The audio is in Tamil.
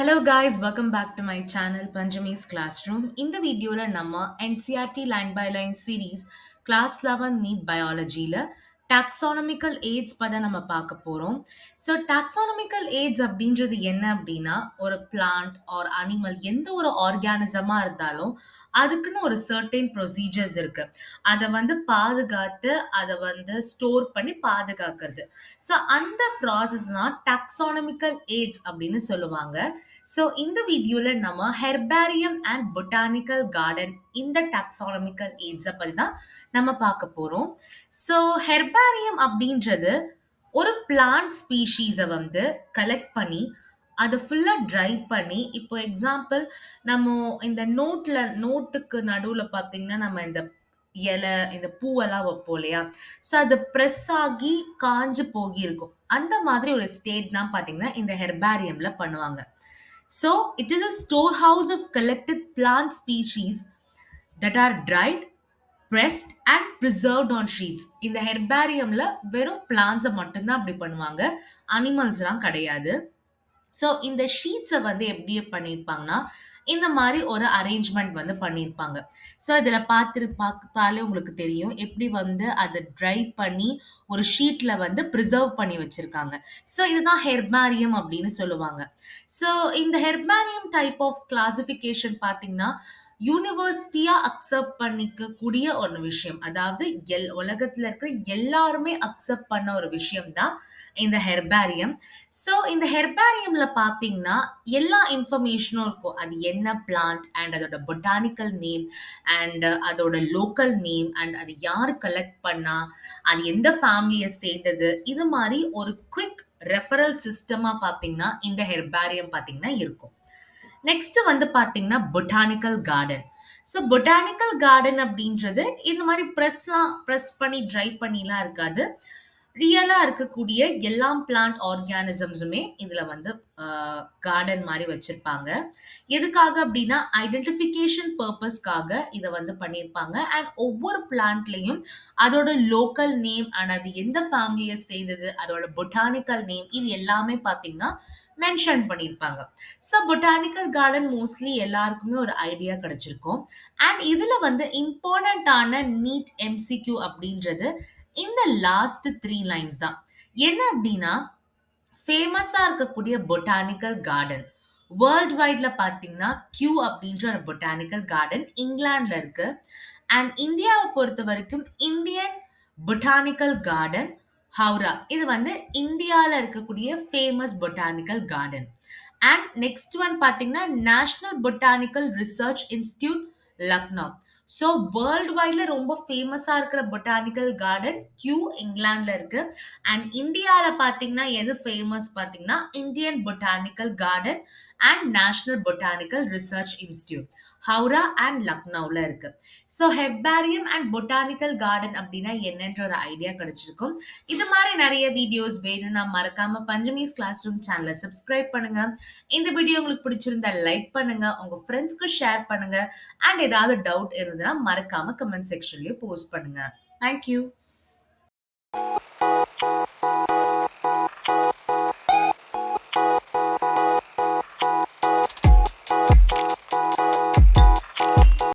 Hello guys, welcome back to my channel Panjami's Classroom. இந்த வீடியோல நம்ம NCERT line by line series class 11 NEET பயாலஜில டாக்ஸானமிக்கல் ஏஜ்ஸ் பத்தி நம்ம பார்க்க போறோம். ஸோ டாக்ஸானமிக்கல் ஏஜ் அப்படின்றது என்ன அப்படின்னா ஒரு பிளான்ட் ஆர் அனிமல் எந்த ஒரு ஆர்கானிசமா இருந்தாலும் அதுக்குன்னு ஒரு சர்டைன் ப்ரொசீஜர்ஸ் இருக்கு. அதை பாதுகாத்து அதை ஸ்டோர் பண்ணி பாதுகாக்கிறது. ஸோ அந்த ப்ராசஸ் தான் டாக்ஸானமிக்கல் ஏஜ் அப்படின்னு சொல்லுவாங்க. ஸோ இந்த வீடியோல நம்ம ஹெர்பாரியம் அண்ட் பொட்டானிக்கல் கார்டன் இந்த டாக்ஸானமிக்கல் ஏஜ்ஸை பத்தி தான் நம்ம பார்க்க போறோம். ஸோ ஹெர்பாரியம் அப்படின்றது ஒரு பிளான்ட் ஸ்பீஷீஸை கலெக்ட் பண்ணி அதை ஃபுல்லா ட்ரை பண்ணி இப்போ எக்ஸாம்பிள் நம்ம இந்த நோட்டுக்கு நடுவுல பார்த்தீங்கன்னா நம்ம இந்த இலை இந்த பூவெல்லாம் வைப்போம் இல்லையா? ஸோ அது ப்ரெஸ் ஆகி காஞ்சு போகியிருக்கும். அந்த மாதிரி ஒரு ஸ்டேட் தான் பார்த்தீங்கன்னா இந்த ஹெர்பாரியம்ல பண்ணுவாங்க. So, it is a storehouse of collected plant species that are dried, pressed and preserved on sheets. இந்த ஹெர்பாரியம்ல வெறும் பிளான்ட்ஸை மட்டும்தான் அப்படி பண்ணுவாங்க. அனிமல்ஸ்லாம் கிடையாது. ஸோ இந்த ஷீட்ஸை எப்படி பண்ணியிருப்பாங்கன்னா இந்த மாதிரி ஒரு அரேஞ்ச்மெண்ட் பண்ணியிருப்பாங்க. ஸோ இதில் பார்த்தாலே உங்களுக்கு தெரியும் எப்படி அதை ட்ரை பண்ணி ஒரு ஷீட்டில் ப்ரிசர்வ் பண்ணி வச்சுருக்காங்க. ஸோ இதுதான் ஹெர்பாரியம் அப்படின்னு சொல்லுவாங்க. ஸோ இந்த ஹெர்பாரியம் டைப் ஆஃப் கிளாசிஃபிகேஷன் பார்த்தீங்கன்னா யூனிவர்சிட்டியா அக்செப்ட் பண்ணிக்கக்கூடிய ஒரு விஷயம். அதாவது உலகத்துல இருக்கிற எல்லாருமே அக்செப்ட் பண்ண ஒரு விஷயம் தான் இந்த ஹெர்பாரியம். ஸோ இந்த ஹெர்பாரியம்ல பார்த்தீங்கன்னா எல்லா இன்ஃபர்மேஷனும் இருக்கும். அது என்ன பிளான்ட் அண்ட் அதோட பொட்டானிக்கல் நேம் அண்ட் அதோட லோக்கல் நேம் அண்ட் அது யார் கலெக்ட் பண்ணா, அது எந்த ஃபேமிலியை சேர்ந்தது, இது மாதிரி ஒரு குவிக் ரெஃபரல் சிஸ்டமா பார்த்தீங்கன்னா இந்த ஹெர்பாரியம் பார்த்தீங்கன்னா இருக்கும். நெக்ஸ்ட் பார்த்தீங்கன்னா botanical garden. So botanical garden அப்படின்றது இந்த மாதிரி ப்ரெஸ் பண்ணி ட்ரை பண்ணிலாம் இருக்காது. ரியலா இருக்கக்கூடிய எல்லா பிளான்ட் ஆர்கானிசம்ஸுமே இதுல கார்டன் மாதிரி வச்சிருப்பாங்க. எதுக்காக அப்படின்னா ஐடென்டிஃபிகேஷன் பர்பஸ்க்காக இதை பண்ணியிருப்பாங்க. அண்ட் ஒவ்வொரு பிளான்ட்லயும் அதோட லோக்கல் நேம் அண்ட் அது எந்த ஃபேமிலியை சேர்ந்தது, அதோட பொட்டானிக்கல் நேம், இது எல்லாமே பார்த்தீங்கன்னா மென்ஷன் பண்ணியிருப்பாங்க. ஸோ பொட்டானிக்கல் கார்டன் மோஸ்ட்லி எல்லாருக்குமே ஒரு ஐடியா கிடைச்சிருக்கும். அண்ட் இதுல இம்பார்ட்டண்டான நீட் எம்சிக்யூ அப்படின்றது இந்த லாஸ்ட் 3 லைன்ஸ் தான். என்ன அப்படின்னா ஃபேமஸா இருக்கக்கூடிய பொட்டானிக்கல் கார்டன் வேர்ல்ட் வைட்ல பார்த்தீங்கன்னா கியூ அப்படின்ற ஒரு பொட்டானிக்கல் கார்டன் இங்கிலாந்துல இருக்கு. அண்ட் இந்தியாவை பொறுத்த வரைக்கும் இந்தியன் பொட்டானிக்கல் கார்டன் ஹவுரா, இது இந்தியாவில் இருக்கக்கூடிய famous botanical garden. And next one பார்த்தீங்கன்னா national botanical research institute Lucknow. So world வைட்ல ரொம்ப ஃபேமஸாக இருக்கிற பொட்டானிக்கல் கார்டன் கியூ இங்கிலாந்துல இருக்கு. அண்ட் இந்தியாவில் பார்த்தீங்கன்னா எது ஃபேமஸ் பார்த்தீங்கன்னா Indian botanical garden and national botanical research institute Howrah and லக்னோவில் இருக்கு. So herbarium and botanical garden அப்படின்னா என்னன்ற ஒரு ஐடியா கிடைச்சிருக்கும். இது மாதிரி நிறைய வீடியோஸ் வேணும்னா மறக்காம பஞ்சமிஸ் கிளாஸ் ரூம் சேனலை சப்ஸ்கிரைப் பண்ணுங்க. இந்த வீடியோ உங்களுக்கு பிடிச்சிருந்தா லைக் பண்ணுங்க, உங்க ஃப்ரெண்ட்ஸ்க்கு ஷேர் பண்ணுங்க. அண்ட் ஏதாவது டவுட் இருந்ததுன்னா மறக்காம கமெண்ட் செக்ஷன்லயும் போஸ்ட் பண்ணுங்க. தேங்க்யூ.